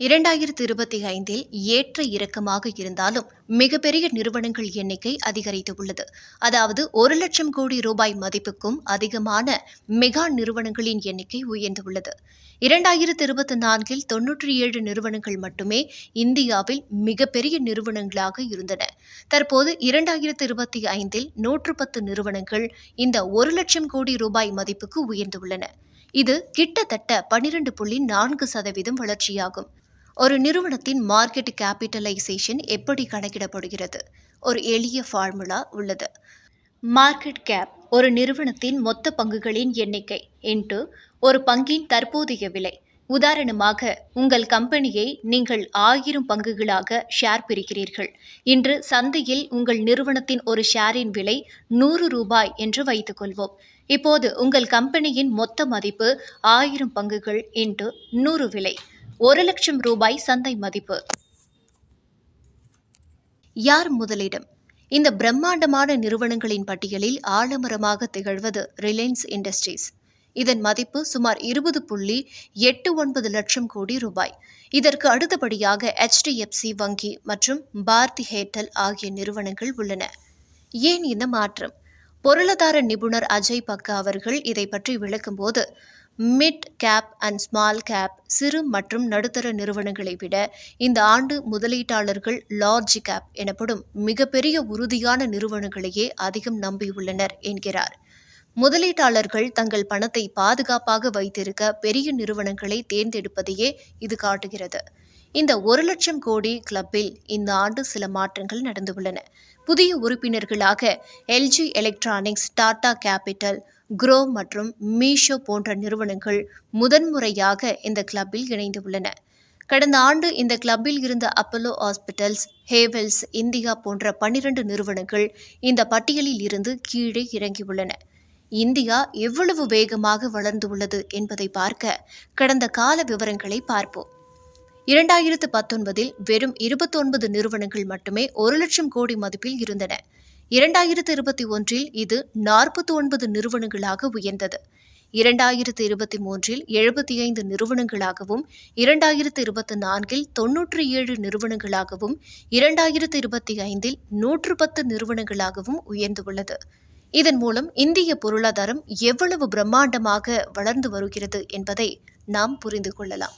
2025இல் ஏற்ற இறக்கமாக இருந்தாலும் மிகப்பெரிய நிறுவனங்கள் எண்ணிக்கை அதிகரித்துள்ளது. அதாவது 1,00,000 கோடி ரூபாய் மதிப்புக்கும் அதிகமான மெகா நிறுவனங்களின் எண்ணிக்கை உயர்ந்துள்ளது. 2024இல் 97 நிறுவனங்கள் மட்டுமே இந்தியாவில் மிகப்பெரிய நிறுவனங்களாக இருந்தன. தற்போது 2025இல் 110 நிறுவனங்கள் இந்த 1,00,000 கோடி ரூபாய் மதிப்புக்கு உயர்ந்துள்ளன. இது கிட்டத்தட்ட 12.4% வளர்ச்சியாகும். ஒரு நிறுவனத்தின் மார்க்கெட் கேபிட்டலைசேஷன் எப்படி கணக்கிடப்படுகிறது? ஒரு எளிய ஃபார்முலா உள்ளது. மார்க்கெட் கேப் ஒரு நிறுவனத்தின் மொத்த பங்குகளின் எண்ணிக்கை இன்டு ஒரு பங்கின் தற்போதைய விலை. உதாரணமாக, உங்கள் கம்பெனியை நீங்கள் 1000 பங்குகளாக ஷேர் பிரிக்கிறீர்கள். இன்று சந்தையில் உங்கள் நிறுவனத்தின் ஒரு ஷேரின் விலை 100 ரூபாய் என்று வைத்துக் கொள்வோம். இப்போது உங்கள் கம்பெனியின் மொத்த மதிப்பு 1000 பங்குகள் இன்டு 100 விலை, 1,00,000 ரூபாய் சந்தை மதிப்பு. யார் முதலிடம்? இந்த பிரம்மாண்டமான நிறுவனங்களின் பட்டியலில் ஆலமரமாக திகழ்வது ரிலையன்ஸ் இண்டஸ்ட்ரீஸ். இதன் மதிப்பு சுமார் 20.89 லட்சம் கோடி ரூபாய். இதற்கு அடுத்தபடியாக HDFC வங்கி மற்றும் பாரதி ஏர்டெல் ஆகிய நிறுவனங்கள் உள்ளன. ஏன் இந்த மாற்றம்? பொருளாதார நிபுணர் அஜய் பக்கா அவர்கள் இதை பற்றி விளக்கும்போது, mid cap and small cap சிறு மற்றும் நடுத்தர நிறுவனங்களை விட இந்த ஆண்டு முதலீட்டாளர்கள் லார்ஜ் கேப் எனப்படும் மிகப்பெரிய உறுதியான நிறுவனங்களையே அதிகம் நம்பியுள்ளனர் என்கிறார். முதலீட்டாளர்கள் தங்கள் பணத்தை பாதுகாப்பாக வைத்திருக்க பெரிய நிறுவனங்களை தேர்ந்தெடுப்பதையே இது காட்டுகிறது. இந்த 1,00,000 கோடி கிளப்பில் இந்த ஆண்டு சில மாற்றங்கள் நடந்துள்ளன. புதிய உறுப்பினர்களாக LG electronics, Tata capital, grow மற்றும் மீஷோ போன்ற நிறுவனங்கள் முதன்முறையாக இந்த கிளப்பில் இணைந்துள்ளன. கடந்த ஆண்டு இந்த கிளப்பில் இருந்த அப்போலோ ஹாஸ்பிட்டல்ஸ், ஹேவல்ஸ் இந்தியா போன்ற 12 நிறுவனங்கள் இந்த பட்டியலில் இருந்து கீழே இறங்கியுள்ளன. இந்தியா எவ்வளவு வேகமாக வளர்ந்துள்ளது என்பதை பார்க்க கடந்த கால விவரங்களை பார்ப்போம். 2019இல் வெறும் 29 நிறுவனங்கள் மட்டுமே 1,00,000 கோடி மதிப்பில் இருந்தன. 2021இல் இது 49 நிறுவனங்களாக உயர்ந்தது. 2023இல் 75 நிறுவனங்களாகவும், 2024இல் 97 நிறுவனங்களாகவும், 2025இல் 110 நிறுவனங்களாகவும் உயர்ந்துள்ளது. இதன் மூலம் இந்திய பொருளாதாரம் எவ்வளவு பிரம்மாண்டமாக வளர்ந்து வருகிறது என்பதை நாம் புரிந்து கொள்ளலாம்.